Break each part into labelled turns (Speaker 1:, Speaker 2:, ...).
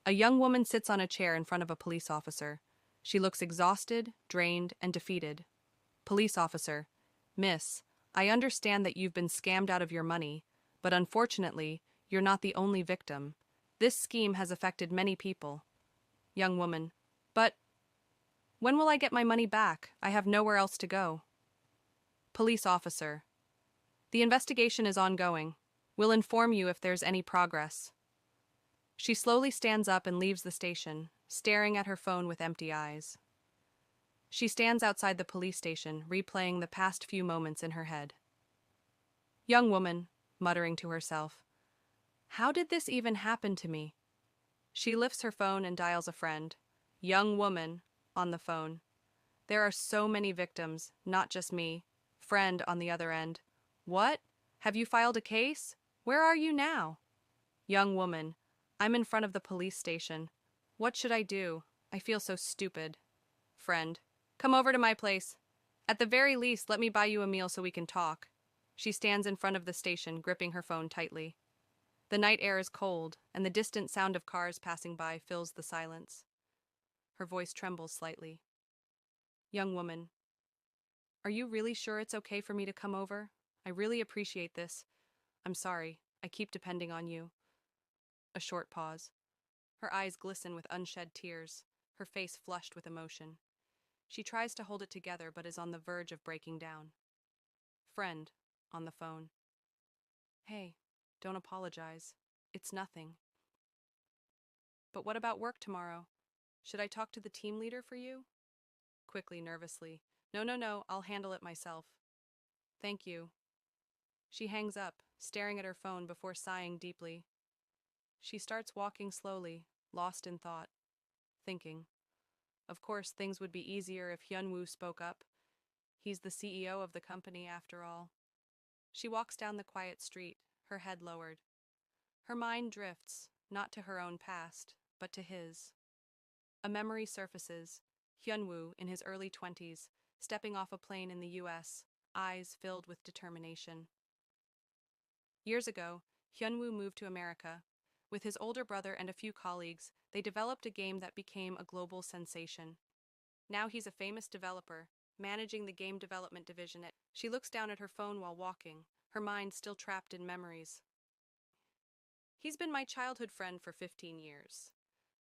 Speaker 1: A young woman sits on a chair in front of a police officer. She looks exhausted, drained, and defeated. Police officer: Miss, I understand that you've been scammed out of your money, but unfortunately, you're not the only victim. This scheme has affected many people. Young woman: But when will I get my money back? I have nowhere else to go. Police officer: The investigation is ongoing. We'll inform you if there's any progress. She slowly stands up and leaves the station, staring at her phone with empty eyes. She stands outside the police station, replaying the past few moments in her head. Young woman, muttering to herself, how did this even happen to me? She lifts her phone and dials a friend. Young woman, on the phone. There are so many victims, not just me. Friend on the other end. What? Have you filed a case? Where are you now? Young woman, I'm in front of the police station. What should I do? I feel so stupid. Friend, come over to my place. At the very least, let me buy you a meal so we can talk. She stands in front of the station, gripping her phone tightly. The night air is cold, and the distant sound of cars passing by fills the silence. Her voice trembles slightly. Young woman, are you really sure it's okay for me to come over? I really appreciate this. I'm sorry, I keep depending on you. A short pause. Her eyes glisten with unshed tears, her face flushed with emotion. She tries to hold it together but is on the verge of breaking down. Friend, on the phone. Hey, don't apologize. It's nothing. But what about work tomorrow? Should I talk to the team leader for you? Quickly, nervously. No, I'll handle it myself. Thank you. She hangs up, staring at her phone before sighing deeply. She starts walking slowly, lost in thought, thinking. Of course, things would be easier if Hyunwoo spoke up. He's the CEO of the company, after all. She walks down the quiet street, her head lowered. Her mind drifts, not to her own past, but to his. A memory surfaces, Hyunwoo, in his early 20s, stepping off a plane in the US, eyes filled with determination. Years ago, Hyunwoo moved to America. With his older brother and a few colleagues, they developed a game that became a global sensation. Now he's a famous developer, managing the game development division at. She looks down at her phone while walking, her mind still trapped in memories. He's been my childhood friend for 15 years.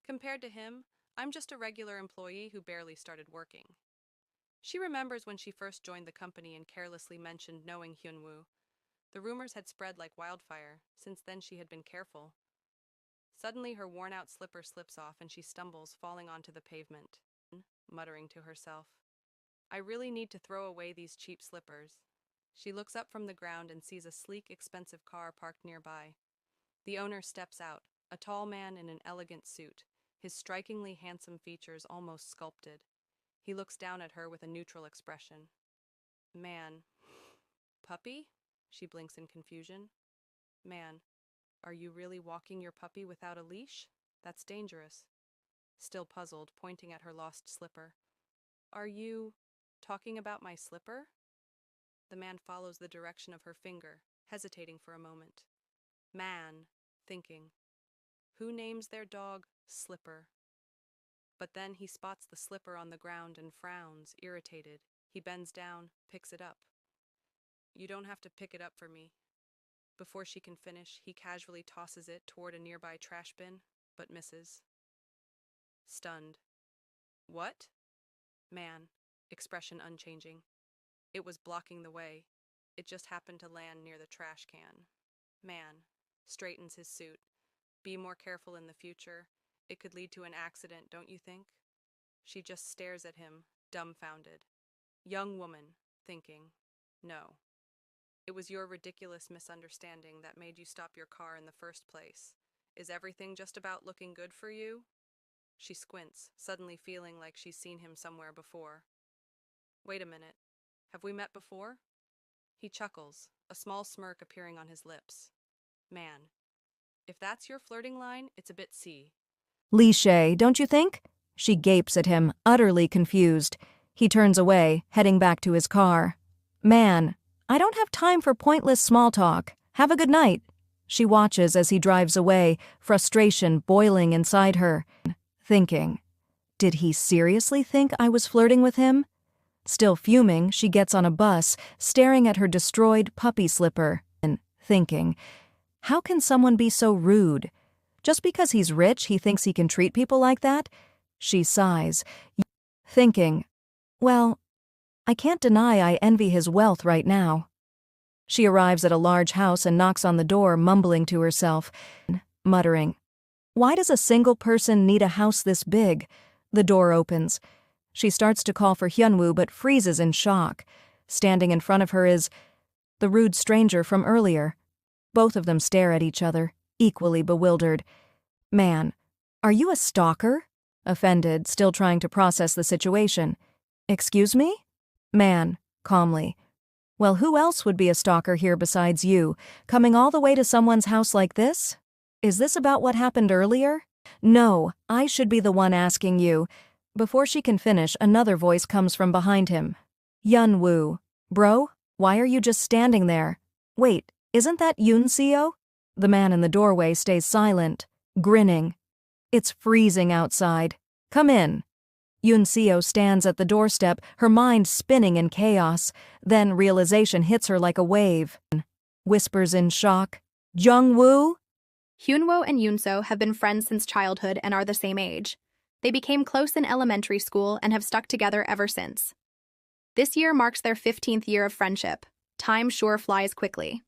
Speaker 1: Compared to him, I'm just a regular employee who barely started working. She remembers when she first joined the company and carelessly mentioned knowing Hyunwoo. The rumors had spread like wildfire. Since then she had been careful. Suddenly her worn-out slipper slips off and she stumbles, falling onto the pavement, muttering to herself, I really need to throw away these cheap slippers. She looks up from the ground and sees a sleek, expensive car parked nearby. The owner steps out, a tall man in an elegant suit, his strikingly handsome features almost sculpted. He looks down at her with a neutral expression. Man. Puppy? She blinks in confusion. Man, are you really walking your puppy without a leash? That's dangerous. Still puzzled, pointing at her lost slipper. Are you talking about my slipper? The man follows the direction of her finger, hesitating for a moment. Man, thinking. Who names their dog Slipper? But then he spots the slipper on the ground and frowns, irritated. He bends down, picks it up. You don't have to pick it up for me. Before she can finish, he casually tosses it toward a nearby trash bin, but misses. Stunned. What? Man, expression unchanging. It was blocking the way. It just happened to land near the trash can. Man, straightens his suit. Be more careful in the future. It could lead to an accident, don't you think? She just stares at him, dumbfounded. Young woman, thinking. No. It was your ridiculous misunderstanding that made you stop your car in the first place. Is everything just about looking good for you? She squints, suddenly feeling like she's seen him somewhere before. Wait a minute. Have we met before? He chuckles, a small smirk appearing on his lips. Man. If that's your flirting line, it's a bit
Speaker 2: Cliché, don't you think? She gapes at him, utterly confused. He turns away, heading back to his car. Man, I don't have time for pointless small talk. Have a good night. She watches as he drives away, frustration boiling inside her, thinking, did he seriously think I was flirting with him? Still fuming, she gets on a bus, staring at her destroyed puppy slipper, and thinking, how can someone be so rude? Just because he's rich, he thinks he can treat people like that? She sighs, thinking, well, I can't deny I envy his wealth right now. She arrives at a large house and knocks on the door, mumbling to herself, muttering, why does a single person need a house this big? The door opens. She starts to call for Hyunwoo but freezes in shock. Standing in front of her is the rude stranger from earlier. Both of them stare at each other, equally bewildered. Man, are you a stalker? Offended, still trying to process the situation. Excuse me? Man, calmly. Well, who else would be a stalker here besides you, coming all the way to someone's house like this? Is this about what happened earlier? No, I should be the one asking you. Before she can finish, another voice comes from behind him. Hyunwoo. Bro, why are you just standing there? Wait, isn't that Yoon-seo? The man in the doorway stays silent, grinning. It's freezing outside. Come in. Yoon-seo stands at the doorstep, her mind spinning in chaos. Then realization hits her like a wave. Whispers in shock, Jungwoo?
Speaker 3: Hyunwoo and Yoon-seo have been friends since childhood and are the same age. They became close in elementary school and have stuck together ever since. This year marks their 15th year of friendship. Time sure flies quickly.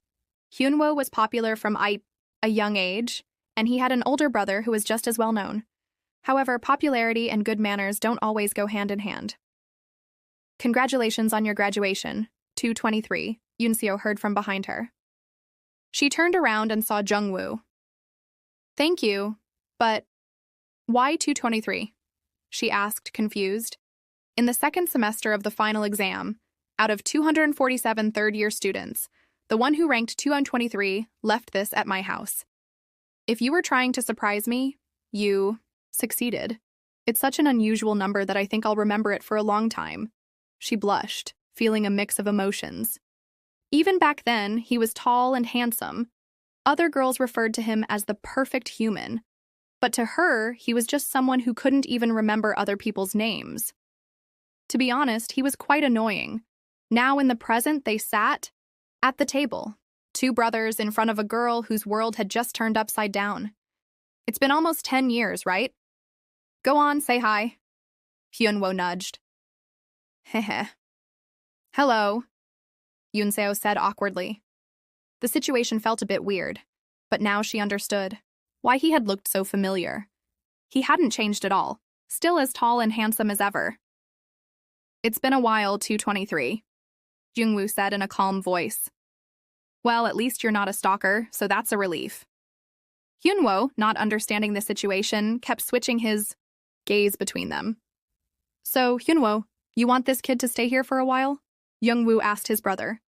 Speaker 3: Hyunwoo was popular from a young age, and he had an older brother who was just as well known. However, popularity and good manners don't always go hand in hand. Congratulations on your graduation, 223, Yoon-seo heard from behind her. She turned around and saw Jungwoo. Thank you, but why 223? She asked, confused. In the second semester of the final exam, out of 247 third-year students, the one who ranked 223 left this at my house. If you were trying to surprise me, you succeeded. It's such an unusual number that I think I'll remember it for a long time. She blushed, feeling a mix of emotions. Even back then, he was tall and handsome. Other girls referred to him as the perfect human. But to her, he was just someone who couldn't even remember other people's names. To be honest, he was quite annoying. Now in the present, they sat at the table, two brothers in front of a girl whose world had just turned upside down. It's been almost 10 years, right? Go on, say hi. Hyunwoo nudged. Heh. Hello, Yoon-seo said awkwardly. The situation felt a bit weird, but now she understood why he had looked so familiar. He hadn't changed at all, still as tall and handsome as ever. It's been a while, 223, Jungwoo said in a calm voice. Well, at least you're not a stalker, so that's a relief. Hyunwoo, not understanding the situation, kept switching his gaze between them. So, Hyunwoo, you want this kid to stay here for a while? Jungwoo asked his brother.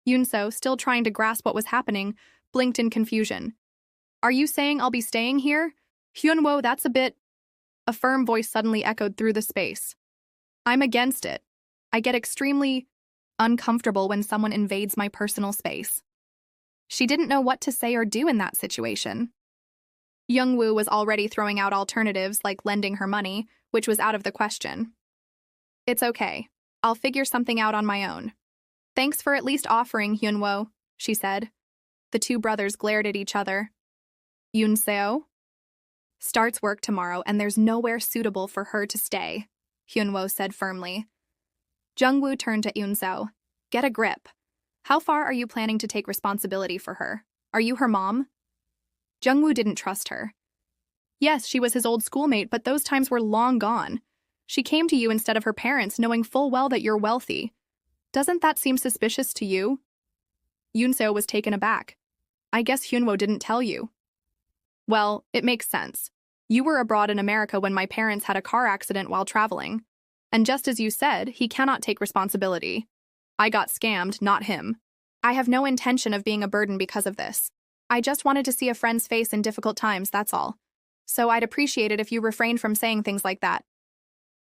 Speaker 3: Yoon-seo, still trying to grasp what was happening, blinked in confusion. Are you saying I'll be staying here? Hyunwoo, that's a bit... A firm voice suddenly echoed through the space. I'm against it. I get extremely uncomfortable when someone invades my personal space. She didn't know what to say or do in that situation. Jungwoo was already throwing out alternatives like lending her money, which was out of the question. It's okay. I'll figure something out on my own. Thanks for at least offering, Hyunwoo, she said. The two brothers glared at each other. Yoon-seo starts work tomorrow and there's nowhere suitable for her to stay, Hyunwoo said firmly. Jungwoo turned to Yoon-seo. Get a grip. How far are you planning to take responsibility for her? Are you her mom? Jungwoo didn't trust her. Yes, she was his old schoolmate, but those times were long gone. She came to you instead of her parents, knowing full well that you're wealthy. Doesn't that seem suspicious to you? Yoon-seo was taken aback. I guess Hyunwoo didn't tell you. Well, it makes sense. You were abroad in America when my parents had a car accident while traveling. And just as you said, he cannot take responsibility. I got scammed, not him. I have no intention of being a burden because of this. I just wanted to see a friend's face in difficult times, that's all. So I'd appreciate it if you refrained from saying things like that.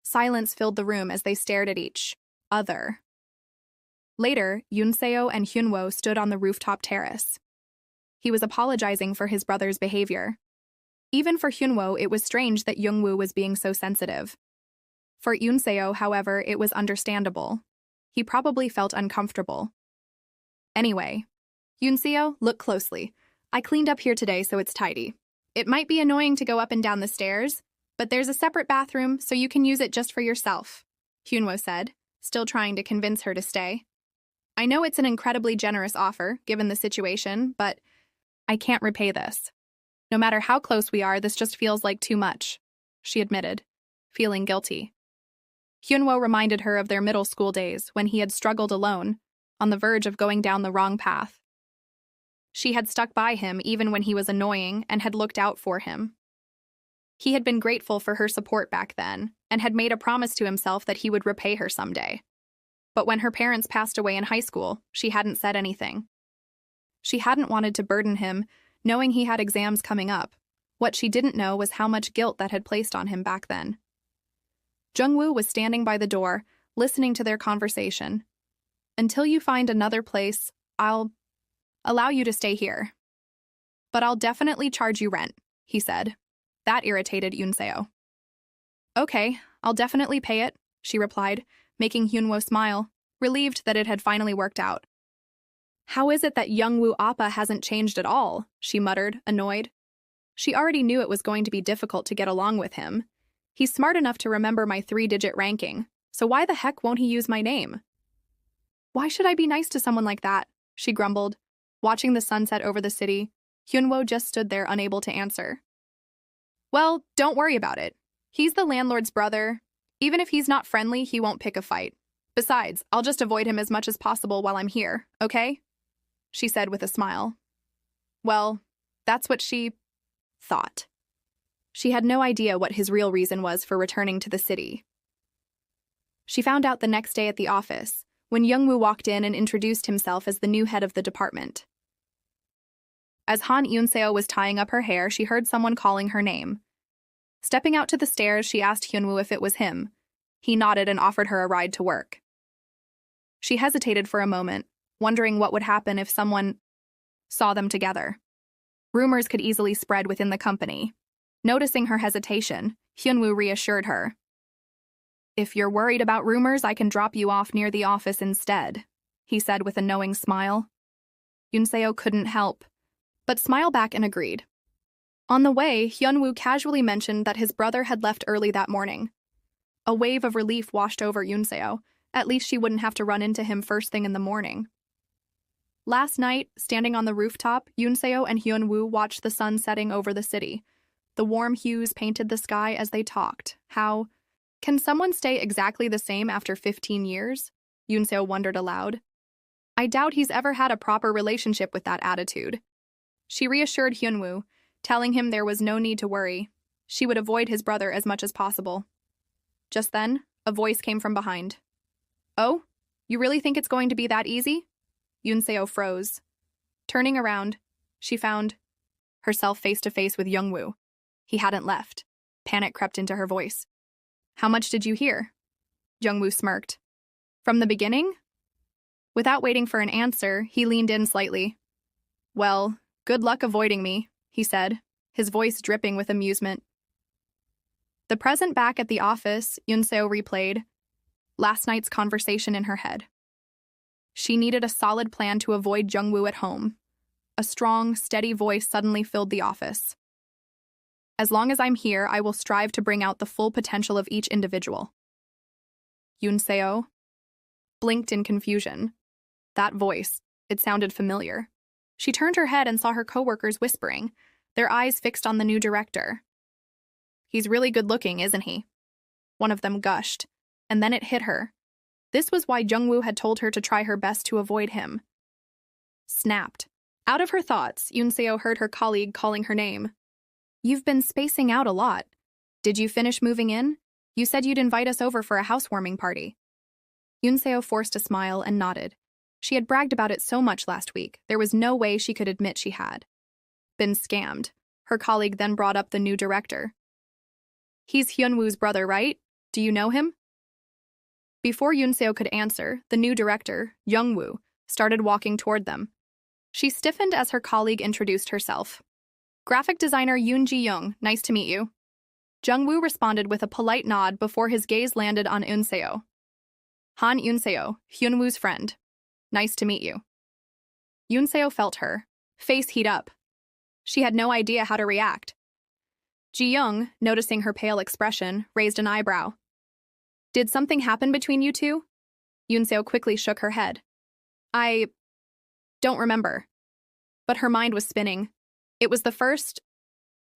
Speaker 3: Silence filled the room as they stared at each other. Later, Yoon-seo and Hyunwoo stood on the rooftop terrace. He was apologizing for his brother's behavior. Even for Hyunwoo, it was strange that Jungwoo was being so sensitive. For Yoonseo, however, it was understandable. He probably felt uncomfortable. Anyway, Yoonseo, look closely. I cleaned up here today so it's tidy. It might be annoying to go up and down the stairs, but there's a separate bathroom so you can use it just for yourself, Hyunwoo said, still trying to convince her to stay. I know it's an incredibly generous offer, given the situation, but I can't repay this. No matter how close we are, this just feels like too much, she admitted, feeling guilty. Hyunwoo reminded her of their middle school days when he had struggled alone, on the verge of going down the wrong path. She had stuck by him even when he was annoying and had looked out for him. He had been grateful for her support back then and had made a promise to himself that he would repay her someday. But when her parents passed away in high school, she hadn't said anything. She hadn't wanted to burden him, knowing he had exams coming up. What she didn't know was how much guilt that had placed on him back then. Jungwoo was standing by the door, listening to their conversation. Until you find another place, I'll allow you to stay here. But I'll definitely charge you rent, he said. That irritated Yoonseo. Okay, I'll definitely pay it, she replied, making Hyunwoo smile, relieved that it had finally worked out. How is it that Jungwoo Appa hasn't changed at all? She muttered, annoyed. She already knew it was going to be difficult to get along with him. He's smart enough to remember my 3-digit ranking, so why the heck won't he use my name? Why should I be nice to someone like that? She grumbled. Watching the sunset over the city, Hyunwoo just stood there unable to answer. Well, don't worry about it. He's the landlord's brother. Even if he's not friendly, he won't pick a fight. Besides, I'll just avoid him as much as possible while I'm here, okay? She said with a smile. Well, that's what she thought. She had no idea what his real reason was for returning to the city. She found out the next day at the office, when Jungwoo walked in and introduced himself as the new head of the department. As Han Yoonseo was tying up her hair, she heard someone calling her name. Stepping out to the stairs, she asked Hyunwoo if it was him. He nodded and offered her a ride to work. She hesitated for a moment, wondering what would happen if someone saw them together. Rumors could easily spread within the company. Noticing her hesitation, Hyunwoo reassured her. If you're worried about rumors, I can drop you off near the office instead, he said with a knowing smile. Yoonseo couldn't help, but smiled back and agreed. On the way, Hyunwoo casually mentioned that his brother had left early that morning. A wave of relief washed over Yoonseo. At least she wouldn't have to run into him first thing in the morning. Last night, standing on the rooftop, Yoonseo and Hyunwoo watched the sun setting over the city. The warm hues painted the sky as they talked. How can someone stay exactly the same after 15 years? Yoonseo wondered aloud. I doubt he's ever had a proper relationship with that attitude. She reassured Hyunwoo, telling him there was no need to worry. She would avoid his brother as much as possible. Just then, a voice came from behind. Oh, you really think it's going to be that easy? Yoonseo froze. Turning around, she found herself face to face with Jungwoo. He hadn't left. Panic crept into her voice. How much did you hear? Jungwoo smirked. From the beginning? Without waiting for an answer, he leaned in slightly. Well, good luck avoiding me, he said, his voice dripping with amusement. The present back at the office, Yoonseo replayed last night's conversation in her head. She needed a solid plan to avoid Jungwoo at home. A strong, steady voice suddenly filled the office. As long as I'm here, I will strive to bring out the full potential of each individual. Yoonseo blinked in confusion. That voice, it sounded familiar. She turned her head and saw her coworkers whispering, their eyes fixed on the new director. He's really good-looking, isn't he? One of them gushed, and then it hit her. This was why Jungwoo had told her to try her best to avoid him. Snapped. Out of her thoughts, Yoonseo heard her colleague calling her name. You've been spacing out a lot. Did you finish moving in? You said you'd invite us over for a housewarming party. Yoonseo forced a smile and nodded. She had bragged about it so much last week, there was no way she could admit she had been scammed. Her colleague then brought up the new director. He's Hyunwoo's brother, right? Do you know him? Before Yoonseo could answer, the new director, Jungwoo, started walking toward them. She stiffened as her colleague introduced herself. Graphic designer Yoon Ji-young, nice to meet you. Jungwoo responded with a polite nod before his gaze landed on Eun-seo. Han Eun-seo, Hyunwoo's friend. Nice to meet you. Eun-seo felt her face heat up. She had no idea how to react. Ji-young, noticing her pale expression, raised an eyebrow. Did something happen between you two? Eun-seo quickly shook her head. I don't remember. But her mind was spinning. It was the first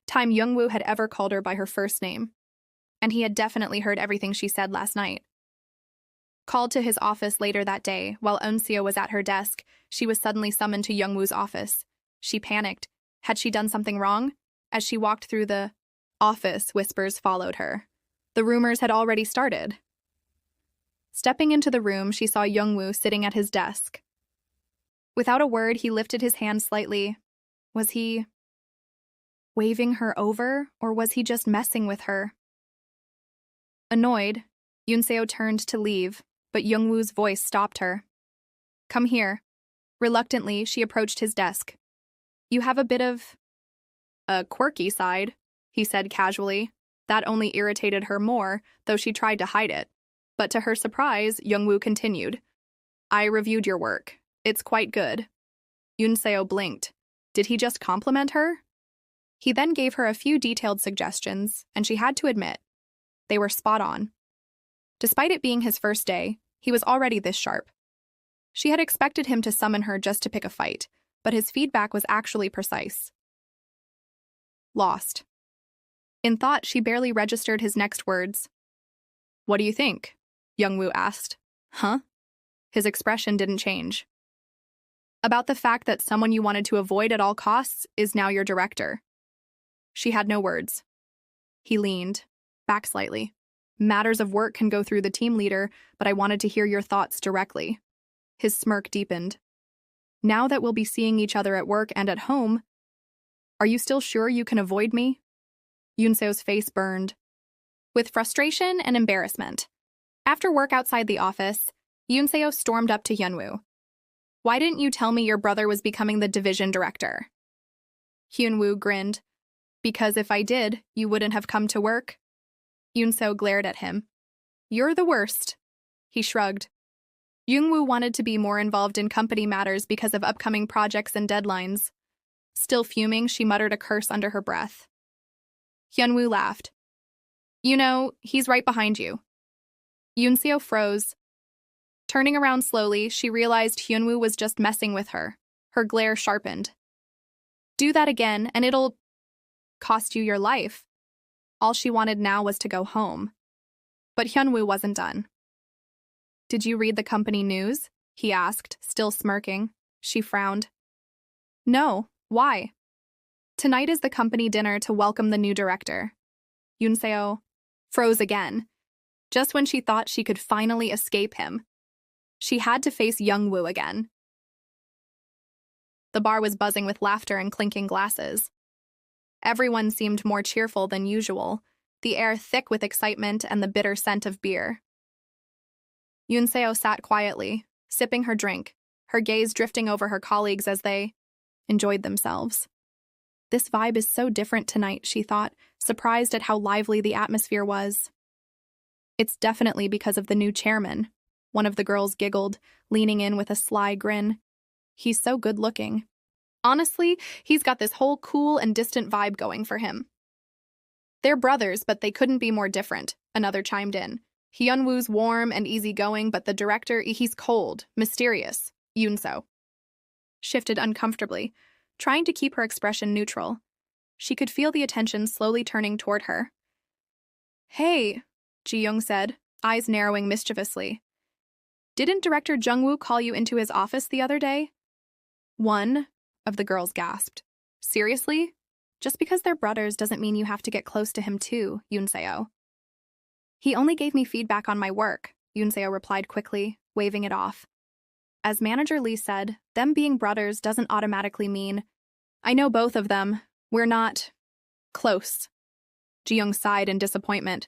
Speaker 3: time Jungwoo had ever called her by her first name, and he had definitely heard everything she said last night. Called to his office later that day, while Eun-seo was at her desk, she was suddenly summoned to Jungwoo's office. She panicked. Had she done something wrong? As she walked through the office, whispers followed her. The rumors had already started. Stepping into the room, she saw Jungwoo sitting at his desk. Without a word, he lifted his hand slightly. Was he waving her over, or was he just messing with her? Annoyed, Eun-seo turned to leave, but Jungwoo's voice stopped her. Come here. Reluctantly, she approached his desk. You have a bit of a quirky side, he said casually. That only irritated her more, though she tried to hide it. But to her surprise, Jungwoo continued. I reviewed your work. It's quite good. Eun-seo blinked. Did he just compliment her? He then gave her a few detailed suggestions, and she had to admit, they were spot on. Despite it being his first day, he was already this sharp. She had expected him to summon her just to pick a fight, but his feedback was actually precise. Lost. In thought, she barely registered his next words. What do you think? Jungwoo asked. Huh? His expression didn't change. About the fact that someone you wanted to avoid at all costs is now your director. She had no words. He leaned back slightly. Matters of work can go through the team leader, but I wanted to hear your thoughts directly. His smirk deepened. Now that we'll be seeing each other at work and at home, are you still sure you can avoid me? Eun-seo's face burned with frustration and embarrassment. After work outside the office, Eun-seo stormed up to Hyunwoo. Why didn't you tell me your brother was becoming the division director? Hyunwoo grinned. Because if I did, you wouldn't have come to work? Eun-seo glared at him. You're the worst. He shrugged. Jungwoo wanted to be more involved in company matters because of upcoming projects and deadlines. Still fuming, she muttered a curse under her breath. Hyunwoo laughed. You know, he's right behind you. Eun-seo froze. Turning around slowly, she realized Hyunwoo was just messing with her. Her glare sharpened. Do that again, and it'll cost you your life. All she wanted now was to go home. But Hyunwoo wasn't done. Did you read the company news? He asked, still smirking. She frowned. No, why? Tonight is the company dinner to welcome the new director. Eun-seo froze again. Just when she thought she could finally escape him, she had to face Jungwoo again. The bar was buzzing with laughter and clinking glasses. Everyone seemed more cheerful than usual, the air thick with excitement and the bitter scent of beer. Eun-seo sat quietly, sipping her drink, her gaze drifting over her colleagues as they enjoyed themselves. This vibe is so different tonight, she thought, surprised at how lively the atmosphere was. It's definitely because of the new chairman, one of the girls giggled, leaning in with a sly grin. He's so good-looking. Honestly, he's got this whole cool and distant vibe going for him. They're brothers, but they couldn't be more different, another chimed in. Hyunwoo's warm and easygoing, but the director, he's cold, mysterious. Eun-seo shifted uncomfortably, trying to keep her expression neutral. She could feel the attention slowly turning toward her. Hey, Ji-young said, eyes narrowing mischievously. Didn't Director Jungwoo call you into his office the other day? One of the girls gasped. Seriously? Just because they're brothers doesn't mean you have to get close to him too, Eun-seo. He only gave me feedback on my work, Eun-seo replied quickly, waving it off. As Manager Lee said, them being brothers doesn't automatically mean, I know both of them. We're not close. Ji-young sighed in disappointment,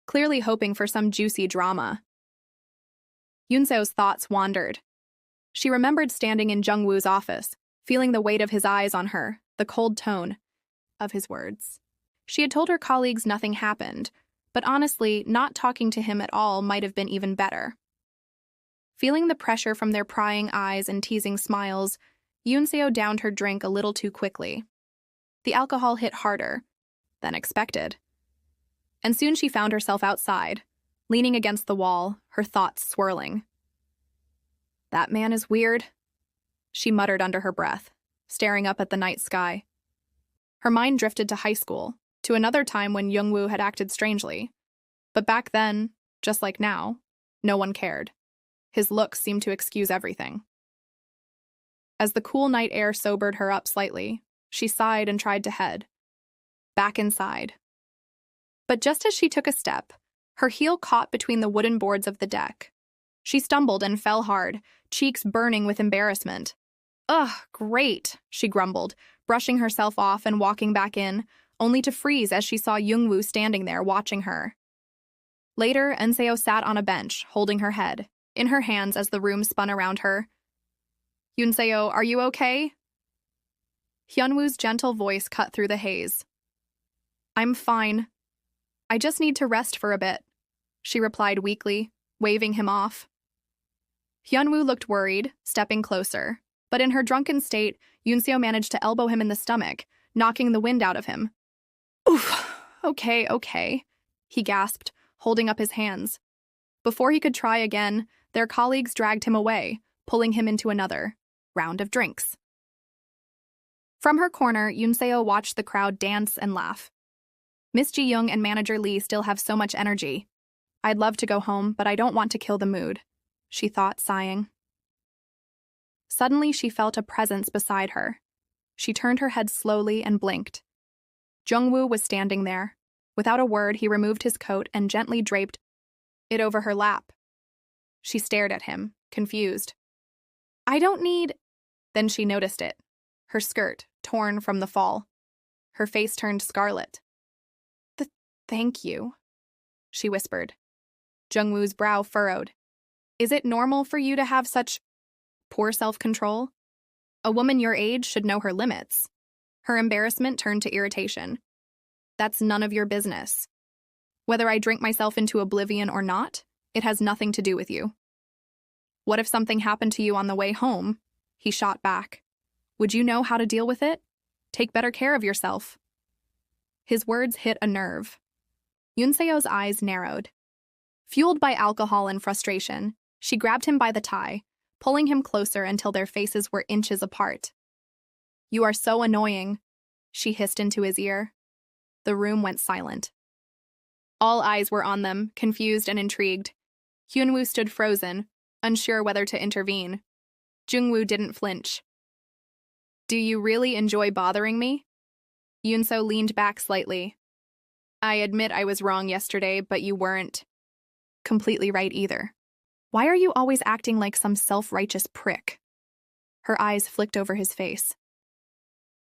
Speaker 3: clearly hoping for some juicy drama. Eun-seo's thoughts wandered. She remembered standing in Jungwoo's office, feeling the weight of his eyes on her, the cold tone of his words. She had told her colleagues nothing happened, but honestly, not talking to him at all might have been even better. Feeling the pressure from their prying eyes and teasing smiles, Yoonseo downed her drink a little too quickly. The alcohol hit harder than expected. And soon she found herself outside, leaning against the wall, her thoughts swirling. "That man is weird," she muttered under her breath, staring up at the night sky. Her mind drifted to high school, to another time when Jungwoo had acted strangely. But back then, just like now, no one cared. His looks seemed to excuse everything. As the cool night air sobered her up slightly, she sighed and tried to head back inside. But just as she took a step, her heel caught between the wooden boards of the deck. She stumbled and fell hard, cheeks burning with embarrassment. "Ugh, great," she grumbled, brushing herself off and walking back in, only to freeze as she saw Jungwoo standing there watching her. Later, Eun-seo sat on a bench, holding her head in her hands as the room spun around her. "Yoonseo, are you okay?" Hyunwoo's gentle voice cut through the haze. "I'm fine. I just need to rest for a bit," she replied weakly, waving him off. Hyunwoo looked worried, stepping closer, but in her drunken state, Yoonseo managed to elbow him in the stomach, knocking the wind out of him. "Oof, okay," he gasped, holding up his hands. Before he could try again, their colleagues dragged him away, pulling him into another round of drinks. From her corner, Yoonseo watched the crowd dance and laugh. Miss Ji-young and Manager Lee still have so much energy. "I'd love to go home, but I don't want to kill the mood," she thought, sighing. Suddenly, she felt a presence beside her. She turned her head slowly and blinked. Jungwoo was standing there. Without a word, he removed his coat and gently draped it over her lap. She stared at him, confused. "I don't need—" Then she noticed it. Her skirt, torn from the fall. Her face turned scarlet. "Thank you," she whispered. Jungwoo's brow furrowed. "Is it normal for you to have such poor self-control? A woman your age should know her limits." Her embarrassment turned to irritation. "That's none of your business. Whether I drink myself into oblivion or not, it has nothing to do with you." "What if something happened to you on the way home?" he shot back. "Would you know how to deal with it? Take better care of yourself." His words hit a nerve. Yoonseo's eyes narrowed. Fueled by alcohol and frustration, she grabbed him by the tie, pulling him closer until their faces were inches apart. "You are so annoying," she hissed into his ear. The room went silent. All eyes were on them, confused and intrigued. Hyunwoo stood frozen, unsure whether to intervene. Jungwoo didn't flinch. "Do you really enjoy bothering me?" Yoonseo leaned back slightly. "I admit I was wrong yesterday, but you weren't completely right either. Why are you always acting like some self-righteous prick?" Her eyes flicked over his face.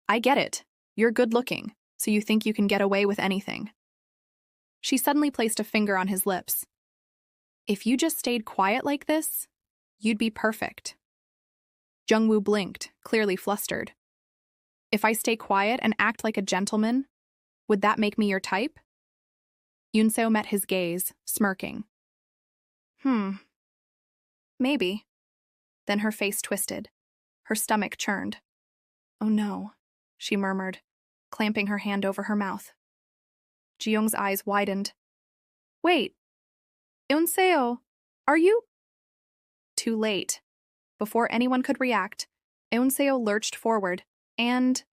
Speaker 3: "I get it. You're good-looking, so you think you can get away with anything." She suddenly placed a finger on his lips. "If you just stayed quiet like this, you'd be perfect." Jungwoo blinked, clearly flustered. "If I stay quiet and act like a gentleman, would that make me your type?" Yoonseo met his gaze, smirking. Maybe." Then her face twisted. Her stomach churned. "Oh no," she murmured, clamping her hand over her mouth. Ji-young's eyes widened. "Wait. Yoonseo, are you—" Too late. Before anyone could react, Yoonseo lurched forward, and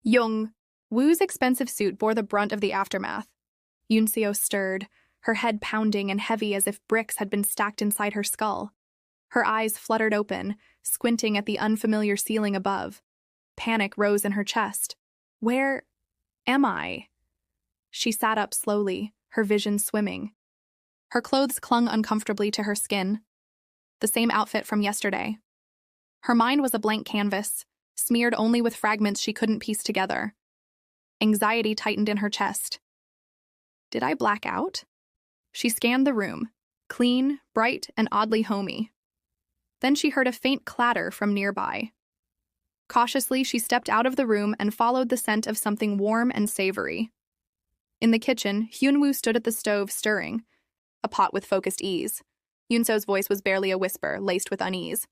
Speaker 3: Jungwoo's expensive suit bore the brunt of the aftermath. Yoonseo stirred, her head pounding and heavy as if bricks had been stacked inside her skull. Her eyes fluttered open, squinting at the unfamiliar ceiling above. Panic rose in her chest. "Where am I?" She sat up slowly, her vision swimming. Her clothes clung uncomfortably to her skin. The same outfit from yesterday. Her mind was a blank canvas, smeared only with fragments she couldn't piece together. Anxiety tightened in her chest. Did I black out? She scanned the room, clean, bright, and oddly homey. Then she heard a faint clatter from nearby. Cautiously, she stepped out of the room and followed the scent of something warm and savory. In the kitchen, Hyunwoo stood at the stove stirring, a pot with focused ease. Yoonso's voice was barely a whisper, laced with unease.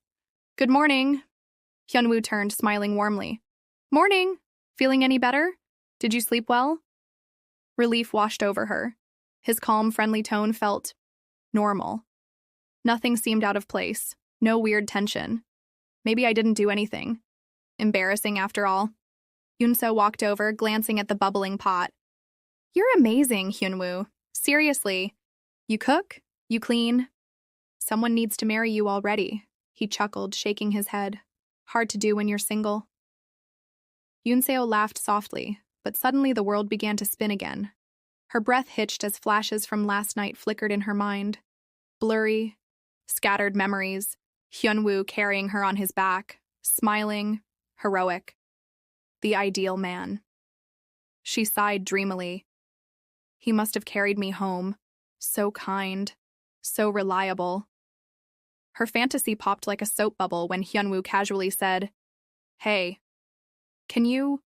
Speaker 3: "Good morning." Hyunwoo turned, smiling warmly. "Morning. Feeling any better? Did you sleep well?" Relief washed over her. His calm, friendly tone felt normal. Nothing seemed out of place. No weird tension. Maybe I didn't do anything. Embarrassing, after all. Yoonso walked over, glancing at the bubbling pot. "You're amazing, Hyunwoo. Seriously. You cook? You clean? Someone needs to marry you already," he chuckled, shaking his head. "Hard to do when you're single." Yoonseo laughed softly, but suddenly the world began to spin again. Her breath hitched as flashes from last night flickered in her mind. Blurry, scattered memories, Hyunwoo carrying her on his back, smiling, heroic. The ideal man. She sighed dreamily. He must have carried me home. So kind, so reliable. Her fantasy popped like a soap bubble when Hyunwoo casually said, "Hey, can you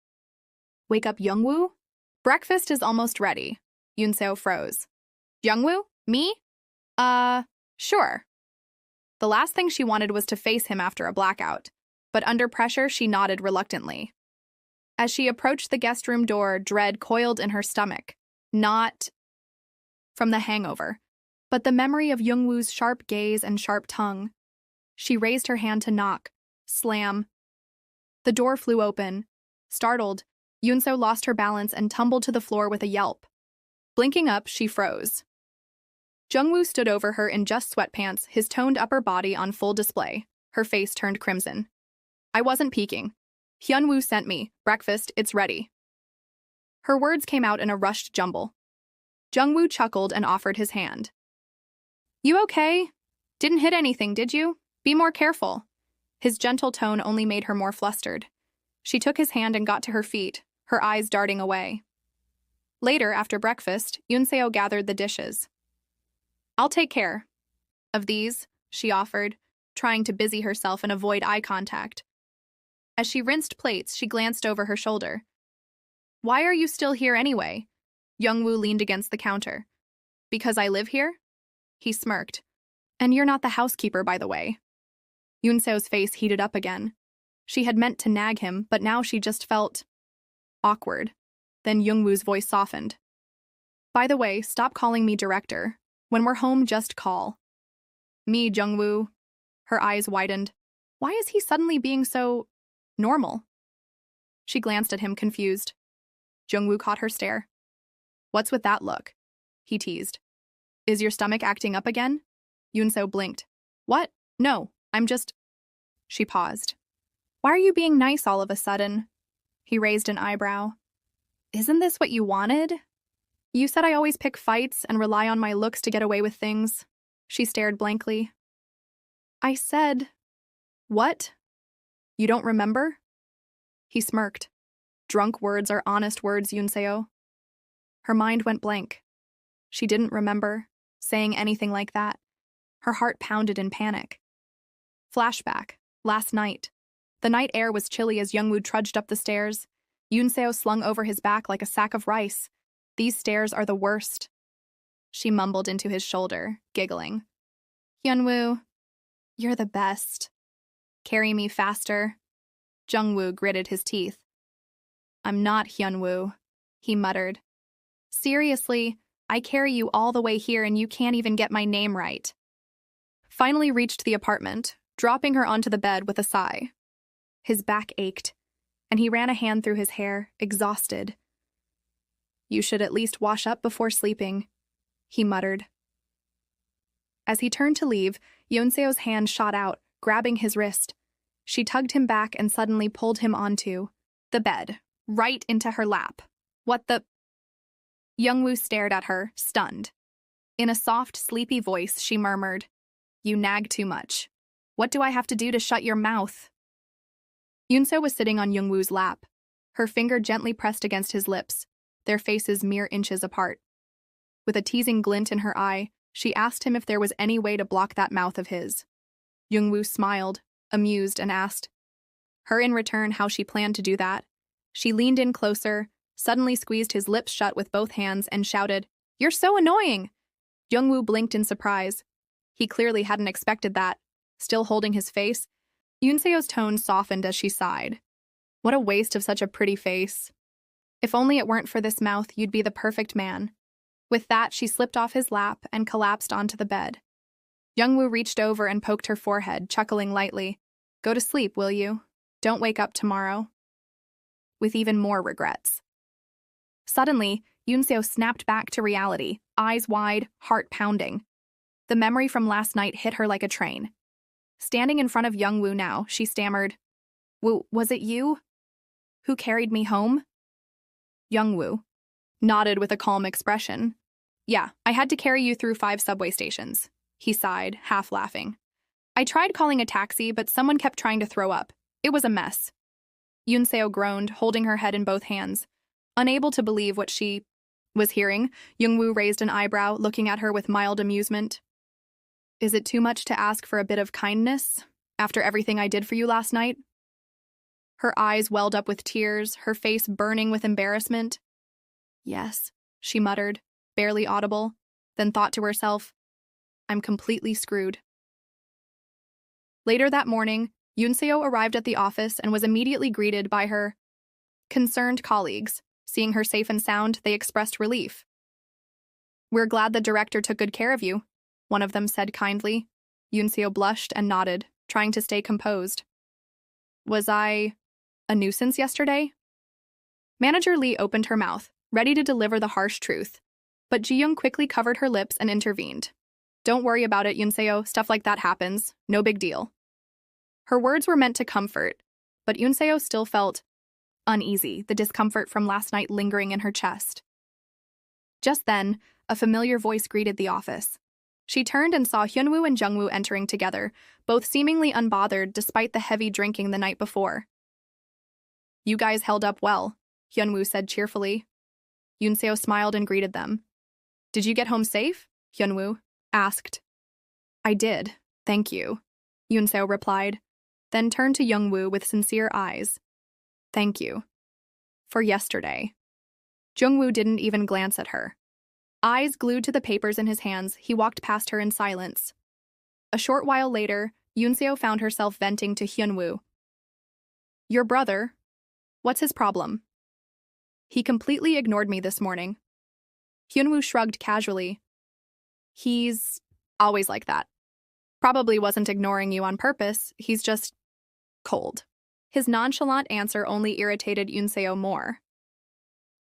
Speaker 3: wake up Jungwoo? Breakfast is almost ready." Yoonseo froze. "Jungwoo? Me? Sure." The last thing she wanted was to face him after a blackout, but under pressure she nodded reluctantly. As she approached the guest room door, dread coiled in her stomach. Not from the hangover, but the memory of Jungwoo's sharp gaze and sharp tongue. She raised her hand to knock. Slam. The door flew open. Startled, Yoonseo lost her balance and tumbled to the floor with a yelp. Blinking up, she froze. Jungwoo stood over her in just sweatpants, his toned upper body on full display. Her face turned crimson. "I wasn't peeking. Hyunwoo sent me. Breakfast, it's ready." Her words came out in a rushed jumble. Jungwoo chuckled and offered his hand. "You okay? Didn't hit anything, did you? Be more careful." His gentle tone only made her more flustered. She took his hand and got to her feet, her eyes darting away. Later, after breakfast, Yoonseo gathered the dishes. "I'll take care of these," she offered, trying to busy herself and avoid eye contact. As she rinsed plates, she glanced over her shoulder. "Why are you still here anyway?" Jungwoo leaned against the counter. "Because I live here?" He smirked. "And you're not the housekeeper, by the way." Yoonseo's face heated up again. She had meant to nag him, but now she just felt awkward. Then Jungwoo's voice softened. "By the way, stop calling me director. When we're home, just call me Jungwoo." Her eyes widened. Why is he suddenly being so normal? She glanced at him, confused. Jungwoo caught her stare. "What's with that look?" he teased. "Is your stomach acting up again?" Yoonseo blinked. "What? No, I'm just..." She paused. "Why are you being nice all of a sudden?" He raised an eyebrow. "Isn't this what you wanted? You said I always pick fights and rely on my looks to get away with things." She stared blankly. "I said..." "What? You don't remember?" He smirked. "Drunk words are honest words, Yoonseo." Her mind went blank. She didn't remember saying anything like that. Her heart pounded in panic. Flashback. Last night. The night air was chilly as Jungwoo trudged up the stairs. Yoonseo slung over his back like a sack of rice. "These stairs are the worst." She mumbled into his shoulder, giggling. "Hyunwoo, you're the best. Carry me faster." Jungwoo gritted his teeth. "I'm not Hyunwoo," he muttered. "Seriously, I carry you all the way here and you can't even get my name right." Finally reached the apartment, dropping her onto the bed with a sigh. His back ached, and he ran a hand through his hair, exhausted. "You should at least wash up before sleeping," he muttered. As he turned to leave, Yoonseo's hand shot out, grabbing his wrist. She tugged him back and suddenly pulled him onto the bed, right into her lap. "What the..." Jungwoo stared at her, stunned. In a soft, sleepy voice, she murmured, "You nag too much. What do I have to do to shut your mouth?" Yoonseo was sitting on Jungwoo's lap, her finger gently pressed against his lips, their faces mere inches apart. With a teasing glint in her eye, she asked him if there was any way to block that mouth of his. Jungwoo smiled, amused, and asked. Her in return how she planned to do that. She leaned in closer, suddenly squeezed his lips shut with both hands, and shouted, "You're so annoying!" Jungwoo blinked in surprise. He clearly hadn't expected that. Still holding his face, Yoonseo's tone softened as she sighed. What a waste of such a pretty face. If only it weren't for this mouth, you'd be the perfect man. With that, she slipped off his lap and collapsed onto the bed. Jungwoo reached over and poked her forehead, chuckling lightly. "Go to sleep, will you? Don't wake up tomorrow." With even more regrets. Suddenly, Yoonseo snapped back to reality, eyes wide, heart pounding. The memory from last night hit her like a train. Standing in front of Jungwoo now, she stammered, "Woo, was it you? Who carried me home?" Jungwoo nodded with a calm expression. "Yeah, I had to carry you through 5 subway stations." He sighed, half laughing. "I tried calling a taxi, but someone kept trying to throw up. It was a mess." Yoonseo groaned, holding her head in both hands. Unable to believe what she was hearing, Jungwoo raised an eyebrow, looking at her with mild amusement. "Is it too much to ask for a bit of kindness, after everything I did for you last night?" Her eyes welled up with tears, her face burning with embarrassment. "Yes," she muttered, barely audible, then thought to herself, "I'm completely screwed." Later that morning, Yoonseo arrived at the office and was immediately greeted by her concerned colleagues. Seeing her safe and sound, they expressed relief. "We're glad the director took good care of you," one of them said kindly. Yoonseo blushed and nodded, trying to stay composed. "Was I a nuisance yesterday?" Manager Lee opened her mouth, ready to deliver the harsh truth, but Ji-young quickly covered her lips and intervened. "Don't worry about it, Yoonseo. Stuff like that happens. No big deal." Her words were meant to comfort, but Yoonseo still felt uneasy, the discomfort from last night lingering in her chest. Just then, a familiar voice greeted the office. She turned and saw Hyunwoo and Jungwoo entering together, both seemingly unbothered despite the heavy drinking the night before. "You guys held up well," Hyunwoo said cheerfully. Yoonseo smiled and greeted them. "Did you get home safe?" Hyunwoo asked. "I did, thank you," Yoonseo replied, then turned to Jungwoo with sincere eyes. "Thank you. For yesterday." Jungwoo didn't even glance at her. Eyes glued to the papers in his hands, he walked past her in silence. A short while later, Yoonseo found herself venting to Hyunwoo. "Your brother? What's his problem?" "He completely ignored me this morning." Hyunwoo shrugged casually. "He's always like that. Probably wasn't ignoring you on purpose, he's just cold." His nonchalant answer only irritated Yoonseo more.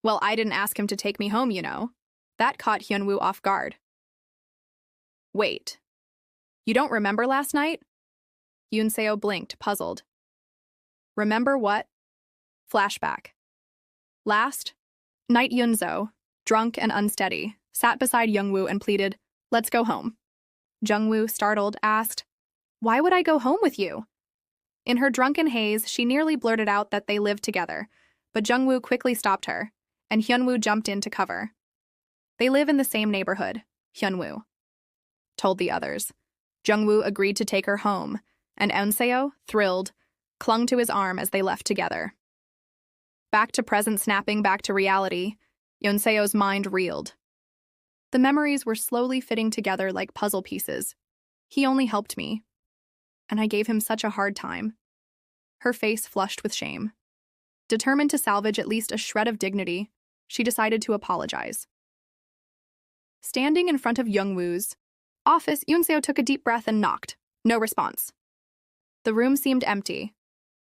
Speaker 3: "Well, I didn't ask him to take me home, you know." That caught Hyunwoo off guard. "Wait, you don't remember last night?" Yoonseo blinked, puzzled. "Remember what?" Flashback. Last night, Yoonseo, drunk and unsteady, sat beside Jungwoo and pleaded, "Let's go home." Jungwoo, startled, asked, "Why would I go home with you?" In her drunken haze, she nearly blurted out that they lived together, but Jungwoo quickly stopped her, and Hyunwoo jumped in to cover. "They live in the same neighborhood," Hyunwoo told the others. Jungwoo agreed to take her home, and Eunseyo, thrilled, clung to his arm as they left together. Back to present, snapping back to reality, Eunseyo's mind reeled. The memories were slowly fitting together like puzzle pieces. He only helped me, and I gave him such a hard time. Her face flushed with shame. Determined to salvage at least a shred of dignity, she decided to apologize. Standing in front of Jungwoo's office, Yoonseo took a deep breath and knocked. No response. The room seemed empty.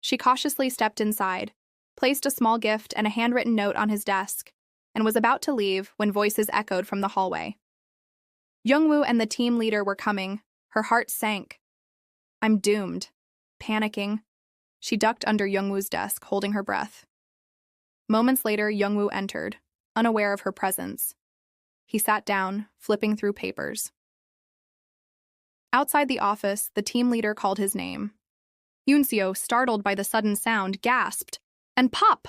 Speaker 3: She cautiously stepped inside, placed a small gift and a handwritten note on his desk, and was about to leave when voices echoed from the hallway. Jungwoo and the team leader were coming. Her heart sank. "I'm doomed." Panicking, she ducked under Jungwoo's desk, holding her breath. Moments later, Jungwoo entered, unaware of her presence. He sat down, flipping through papers. Outside the office, the team leader called his name. Yoonseo, startled by the sudden sound, gasped, and pop!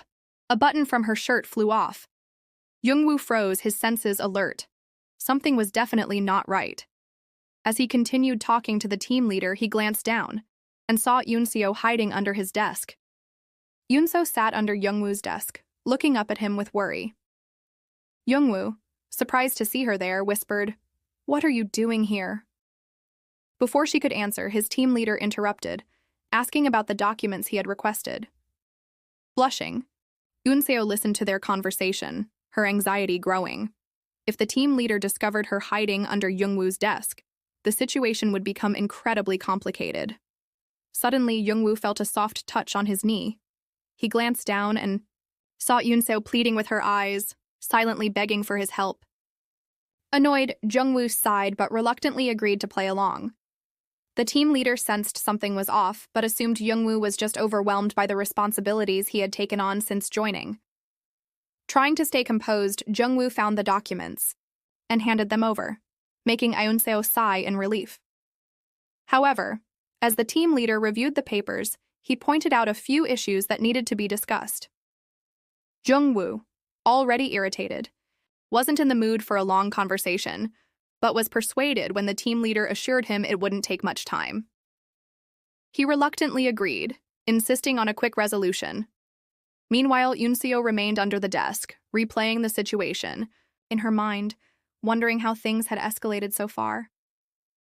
Speaker 3: A button from her shirt flew off. Jungwoo froze, his senses alert. Something was definitely not right. As he continued talking to the team leader, he glanced down and saw Yoonseo hiding under his desk, Yoonso sat under Jungwoo's desk, looking up at him with worry. Jungwoo, surprised to see her there, whispered, "What are you doing here?" Before she could answer, his team leader interrupted, asking about the documents he had requested. Blushing, Yoonseo listened to their conversation, her anxiety growing. If the team leader discovered her hiding under Jungwoo's desk, the situation would become incredibly complicated. Suddenly, Jungwoo felt a soft touch on his knee. He glanced down and saw Yoonseo pleading with her eyes, silently begging for his help. Annoyed, Jungwoo sighed but reluctantly agreed to play along. The team leader sensed something was off, but assumed Jungwoo was just overwhelmed by the responsibilities he had taken on since joining. Trying to stay composed, Jungwoo found the documents and handed them over, making Yoonseo sigh in relief. However, as the team leader reviewed the papers, he pointed out a few issues that needed to be discussed. Jungwoo, already irritated, wasn't in the mood for a long conversation, but was persuaded when the team leader assured him it wouldn't take much time. He reluctantly agreed, insisting on a quick resolution. Meanwhile, Yoonseo remained under the desk, replaying the situation, in her mind, wondering how things had escalated so far.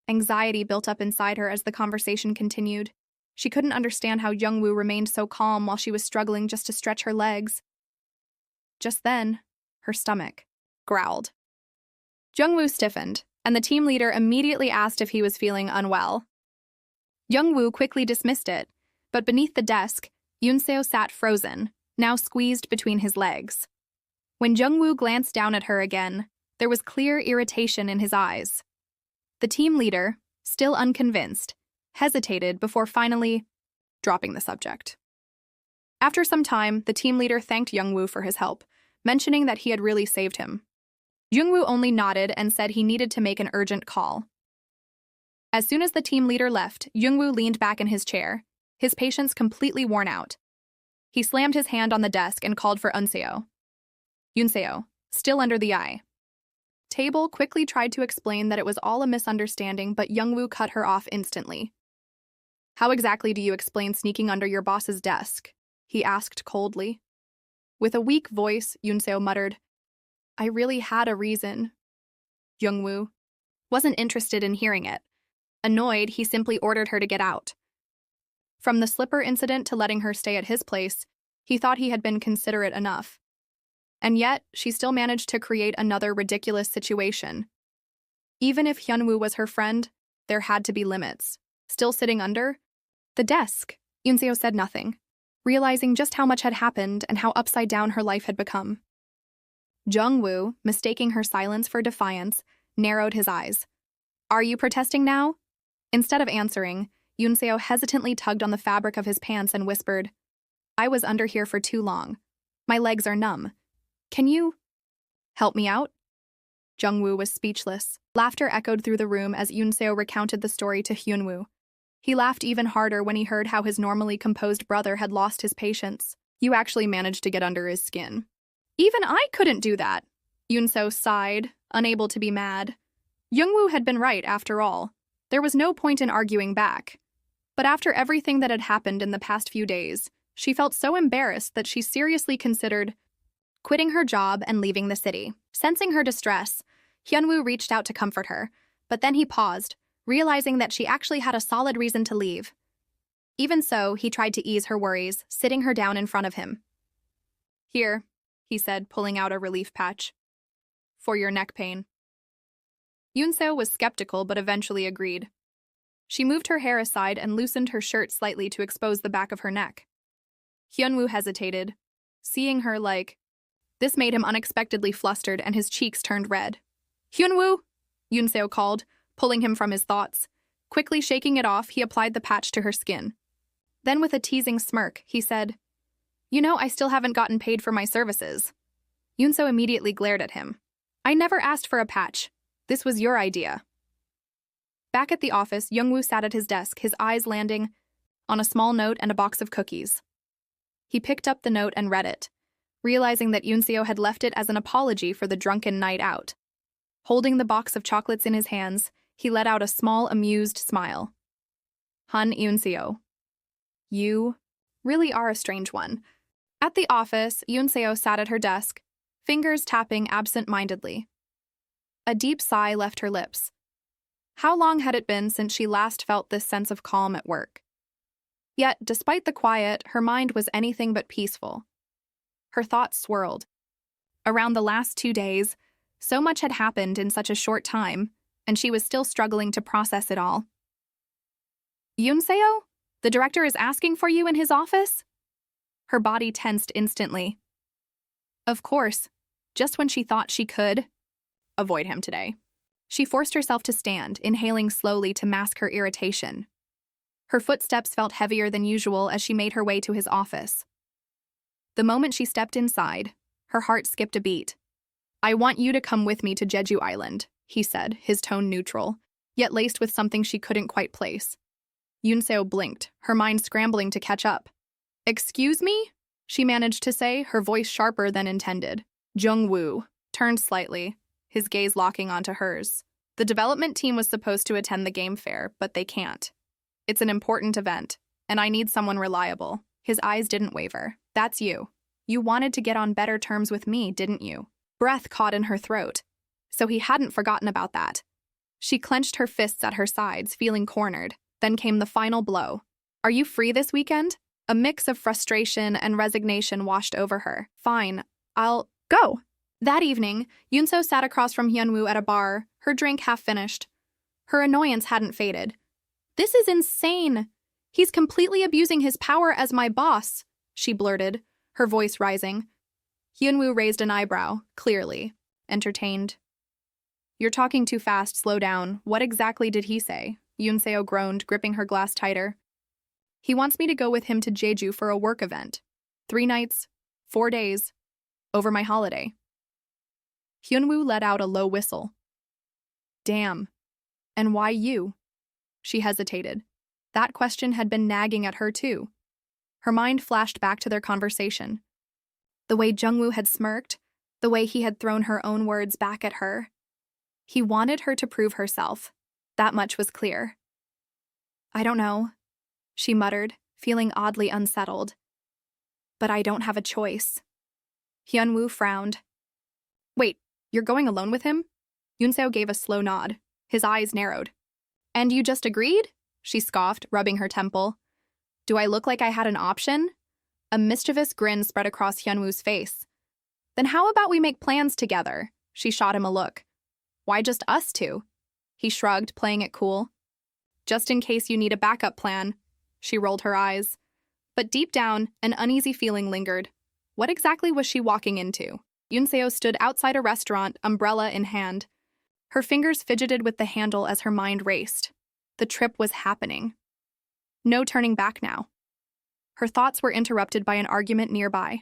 Speaker 3: Anxiety built up inside her as the conversation continued. She couldn't understand how Jungwoo remained so calm while she was struggling just to stretch her legs. Just then, her stomach growled. Jungwoo stiffened, and the team leader immediately asked if he was feeling unwell. Jungwoo quickly dismissed it, but beneath the desk, Yoonseo sat frozen, now squeezed between his legs. When Jungwoo glanced down at her again, there was clear irritation in his eyes. The team leader, still unconvinced, hesitated before finally dropping the subject. After some time, the team leader thanked Jungwoo for his help, mentioning that he had really saved him. Jungwoo only nodded and said he needed to make an urgent call. As soon as the team leader left, Jungwoo leaned back in his chair, his patience completely worn out. He slammed his hand on the desk and called for Unseo. Yoonseo, still under the eye. Table quickly tried to explain that it was all a misunderstanding, but Jungwoo cut her off instantly. "How exactly do you explain sneaking under your boss's desk?" he asked coldly. With a weak voice, Yoonseo muttered, "I really had a reason." Jungwoo wasn't interested in hearing it. Annoyed, he simply ordered her to get out. From the slipper incident to letting her stay at his place, he thought he had been considerate enough. And yet, she still managed to create another ridiculous situation. Even if Hyunwoo was her friend, there had to be limits. Still sitting under the desk, Yoonseo said nothing, realizing just how much had happened and how upside down her life had become. Jungwoo, mistaking her silence for defiance, narrowed his eyes. "Are you protesting now?" Instead of answering, Yoonseo hesitantly tugged on the fabric of his pants and whispered, "I was under here for too long. My legs are numb. Can you help me out?" Jungwoo was speechless. Laughter echoed through the room as Yoonseo recounted the story to Hyunwoo. He laughed even harder when he heard how his normally composed brother had lost his patience. "You actually managed to get under his skin." "Even I couldn't do that," Yoonseo sighed, unable to be mad. Jungwoo had been right after all. There was no point in arguing back. But after everything that had happened in the past few days, she felt so embarrassed that she seriously considered quitting her job and leaving the city. Sensing her distress, Hyunwoo reached out to comfort her, but then he paused, realizing that she actually had a solid reason to leave. Even so, he tried to ease her worries, sitting her down in front of him. "Here," he said, pulling out a relief patch. "For your neck pain." Yoonseo was skeptical but eventually agreed. She moved her hair aside and loosened her shirt slightly to expose the back of her neck. Hyunwoo hesitated, seeing her this made him unexpectedly flustered and his cheeks turned red. "Hyunwoo!" Yoonseo called, pulling him from his thoughts. Quickly shaking it off, he applied the patch to her skin. Then with a teasing smirk, he said, "You know I still haven't gotten paid for my services." Yoonseo immediately glared at him. "I never asked for a patch. This was your idea." Back at the office, Jungwoo sat at his desk, his eyes landing on a small note and a box of cookies. He picked up the note and read it, realizing that Yoonseo had left it as an apology for the drunken night out. Holding the box of chocolates in his hands, he let out a small, amused smile. "Hun Yoonseo, you really are a strange one. At the office, Yoonseo sat at her desk, fingers tapping absent-mindedly. A deep sigh left her lips. How long had it been since she last felt this sense of calm at work? Yet, despite the quiet, her mind was anything but peaceful. Her thoughts swirled. Around the last 2 days, so much had happened in such a short time, and she was still struggling to process it all. Yoonseo? The director is asking for you in his office? Her body tensed instantly. Of course, just when she thought she could avoid him today. She forced herself to stand, inhaling slowly to mask her irritation. Her footsteps felt heavier than usual as she made her way to his office. The moment she stepped inside, her heart skipped a beat. I want you to come with me to Jeju Island, he said, his tone neutral, yet laced with something she couldn't quite place. Yoonseo blinked, her mind scrambling to catch up. Excuse me? She managed to say, her voice sharper than intended. Jungwoo turned slightly, his gaze locking onto hers. The development team was supposed to attend the game fair, but they can't. It's an important event, and I need someone reliable. His eyes didn't waver. That's you. You wanted to get on better terms with me, didn't you? Breath caught in her throat. So he hadn't forgotten about that. She clenched her fists at her sides, feeling cornered. Then came the final blow. Are you free this weekend? A mix of frustration and resignation washed over her. Fine, I'll go. That evening, Yoonseo sat across from Hyunwoo at a bar, her drink half finished. Her annoyance hadn't faded. This is insane. He's completely abusing his power as my boss, she blurted, her voice rising. Hyunwoo raised an eyebrow, clearly entertained. You're talking too fast, slow down. What exactly did he say? Yoonseo groaned, gripping her glass tighter. He wants me to go with him to Jeju for a work event. 3 nights, 4 days, over my holiday. Hyunwoo let out a low whistle. Damn. And why you? She hesitated. That question had been nagging at her too. Her mind flashed back to their conversation. The way Jungwoo had smirked, the way he had thrown her own words back at her. He wanted her to prove herself. That much was clear. I don't know, she muttered, feeling oddly unsettled. But I don't have a choice. Hyunwoo frowned. Wait, you're going alone with him? Yoonseo gave a slow nod. His eyes narrowed. And you just agreed? She scoffed, rubbing her temple. Do I look like I had an option? A mischievous grin spread across Hyunwoo's face. Then how about we make plans together? She shot him a look. Why just us two? He shrugged, playing it cool. Just in case you need a backup plan. She rolled her eyes. But deep down, an uneasy feeling lingered. What exactly was she walking into? Yoonseo stood outside a restaurant, umbrella in hand. Her fingers fidgeted with the handle as her mind raced. The trip was happening. No turning back now. Her thoughts were interrupted by an argument nearby.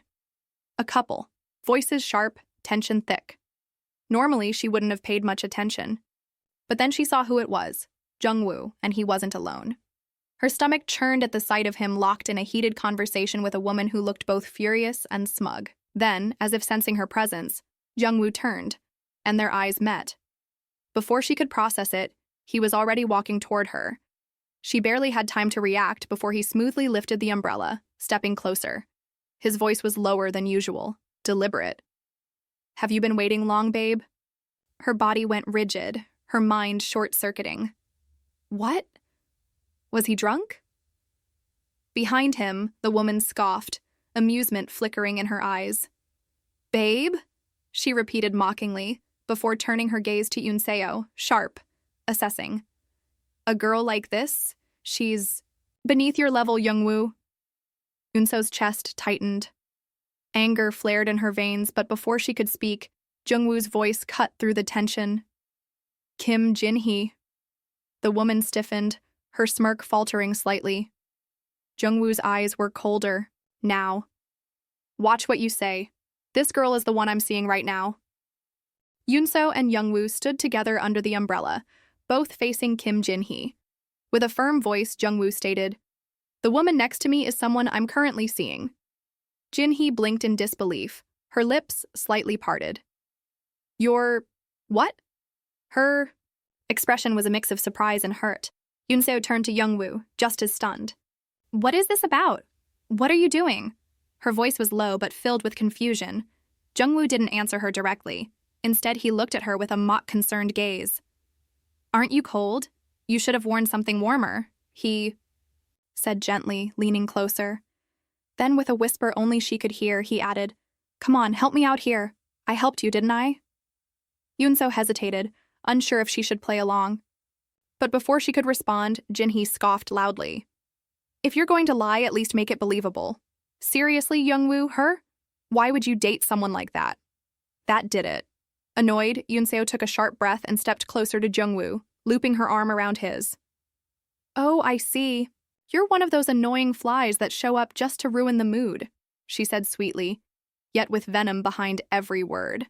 Speaker 3: A couple, voices sharp, tension thick. Normally, she wouldn't have paid much attention. But then she saw who it was, Jungwoo, and he wasn't alone. Her stomach churned at the sight of him locked in a heated conversation with a woman who looked both furious and smug. Then, as if sensing her presence, Jungwoo turned, and their eyes met. Before she could process it, he was already walking toward her. She barely had time to react before he smoothly lifted the umbrella, stepping closer. His voice was lower than usual, deliberate. Have you been waiting long, babe? Her body went rigid, her mind short-circuiting. What? Was he drunk? Behind him, the woman scoffed, amusement flickering in her eyes. Babe? She repeated mockingly, before turning her gaze to Yoonseo, sharp, assessing. A girl like this? She's beneath your level, Jungwoo. Yoonseo's chest tightened. Anger flared in her veins, but before she could speak, Jungwoo's voice cut through the tension. Kim Jin-hee. The woman stiffened, her smirk faltering slightly. Jungwoo's eyes were colder, now. Watch what you say. This girl is the one I'm seeing right now. Yoonseo and Jungwoo stood together under the umbrella, both facing Kim Jin-hee. With a firm voice, Jungwoo stated, The woman next to me is someone I'm currently seeing. Jin-hee blinked in disbelief, her lips slightly parted. Your... what? Her expression was a mix of surprise and hurt. Yoonseo turned to Jungwoo, just as stunned. What is this about? What are you doing? Her voice was low but filled with confusion. Jungwoo didn't answer her directly. Instead, he looked at her with a mock-concerned gaze. "Aren't you cold? You should have worn something warmer," he said gently, leaning closer. Then, with a whisper only she could hear, he added, "Come on, help me out here. I helped you, didn't I?" Yoonso hesitated, unsure if she should play along. But before she could respond, Jin-hee scoffed loudly. "If you're going to lie, at least make it believable. Seriously, Jungwoo, her? Why would you date someone like that?" That did it. Annoyed, Yoonseo took a sharp breath and stepped closer to Jungwoo, looping her arm around his. "Oh, I see. You're one of those annoying flies that show up just to ruin the mood," she said sweetly, yet with venom behind every word.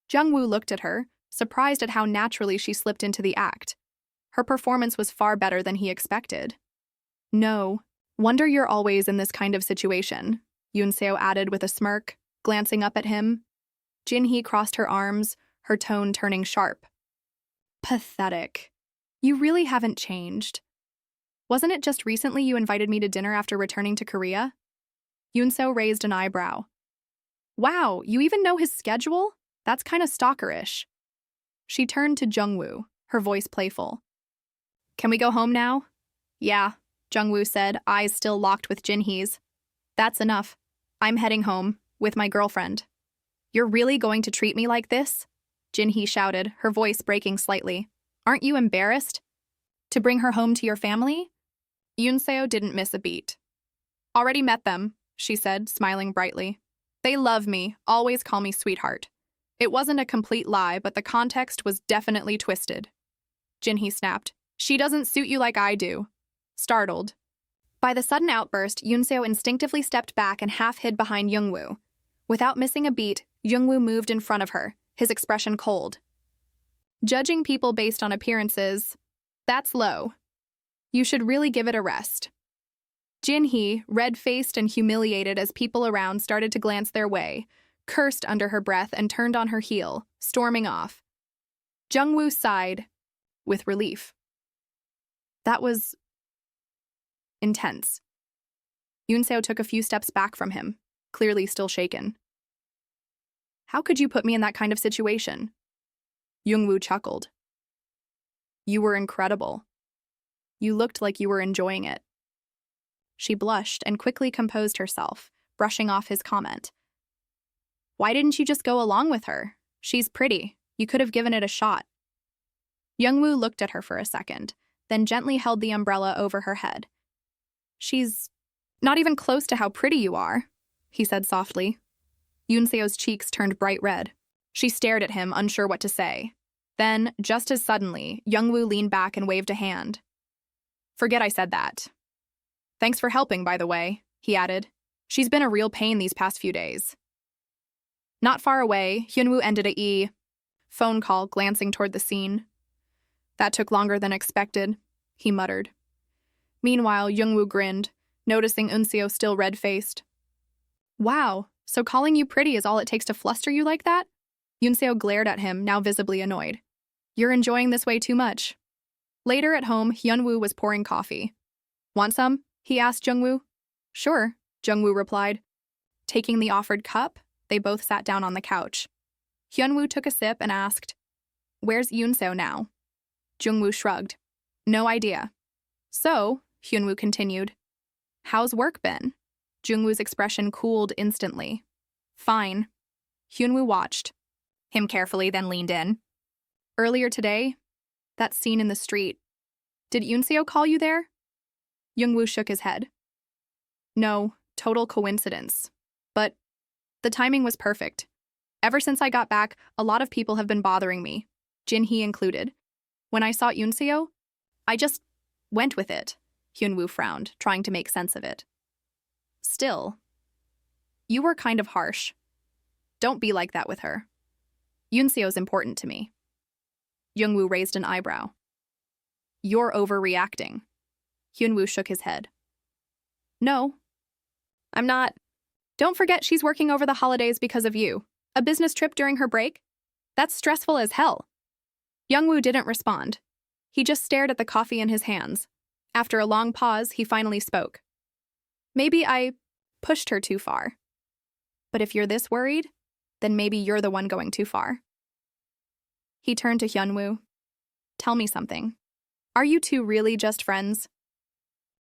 Speaker 3: Jungwoo looked at her, surprised at how naturally she slipped into the act. Her performance was far better than he expected. "No, wonder you're always in this kind of situation," Yoonseo added with a smirk, glancing up at him. Jin-hee crossed her arms, her tone turning sharp. "Pathetic. You really haven't changed. Wasn't it just recently you invited me to dinner after returning to Korea?" Yoonseo raised an eyebrow. "Wow, you even know his schedule? That's kind of stalkerish." She turned to Jungwoo, her voice playful. "Can we go home now?" "Yeah," Jungwoo said, eyes still locked with Jin-hee's. "That's enough. I'm heading home, with my girlfriend." "You're really going to treat me like this?" Jin-hee shouted, her voice breaking slightly. "Aren't you embarrassed? To bring her home to your family?" Yoonseo didn't miss a beat. "Already met them," she said, smiling brightly. "They love me, always call me sweetheart." It wasn't a complete lie, but the context was definitely twisted. Jin-hee snapped. "She doesn't suit you like I do." Startled by the sudden outburst, Yoonseo instinctively stepped back and half hid behind Jungwoo. Without missing a beat, Jungwoo moved in front of her, his expression cold. "Judging people based on appearances, that's low. You should really give it a rest." Jin-hee, red-faced and humiliated as people around started to glance their way, cursed under her breath and turned on her heel, storming off. Jungwoo sighed, with relief. That was intense. Yoonseo took a few steps back from him, clearly still shaken. "How could you put me in that kind of situation?" Jungwoo chuckled. "You were incredible. You looked like you were enjoying it." She blushed and quickly composed herself, brushing off his comment. "Why didn't you just go along with her? She's pretty. You could have given it a shot." Jungwoo looked at her for a second, then gently held the umbrella over her head. "She's not even close to how pretty you are," he said softly. Yoonseo's cheeks turned bright red. She stared at him, unsure what to say. Then, just as suddenly, Jungwoo leaned back and waved a hand. "Forget I said that. Thanks for helping, by the way," he added. "She's been a real pain these past few days." Not far away, Hyunwoo ended a phone call, glancing toward the scene. "That took longer than expected," he muttered. Meanwhile, Jungwoo grinned, noticing Unseo still red-faced. "Wow, so calling you pretty is all it takes to fluster you like that?" Unseo glared at him, now visibly annoyed. "You're enjoying this way too much." Later at home, Hyunwoo was pouring coffee. "Want some?" he asked Jungwoo. "Sure," Jungwoo replied. Taking the offered cup, they both sat down on the couch. Hyunwoo took a sip and asked, "Where's Yoonseo now?" Jungwoo shrugged. "No idea." "So," Hyunwoo continued, "how's work been?" Jungwoo's expression cooled instantly. "Fine." Hyunwoo watched him carefully, then leaned in. "Earlier today, that scene in the street. Did Yoonseo call you there?" Jungwoo shook his head. "No, total coincidence. But the timing was perfect. Ever since I got back, a lot of people have been bothering me, Jin-hee included. When I saw Yoonseo, I just went with it." Hyunwoo frowned, trying to make sense of it. "Still, you were kind of harsh. Don't be like that with her. Yoonseo's important to me." Jungwoo raised an eyebrow. "You're overreacting." Hyunwoo shook his head. "No, I'm not. Don't forget she's working over the holidays because of you. A business trip during her break? That's stressful as hell." Jungwoo didn't respond. He just stared at the coffee in his hands. After a long pause, he finally spoke. "Maybe I pushed her too far. But if you're this worried, then maybe you're the one going too far. He turned to Hyunwoo. Tell me something. Are you two really just friends?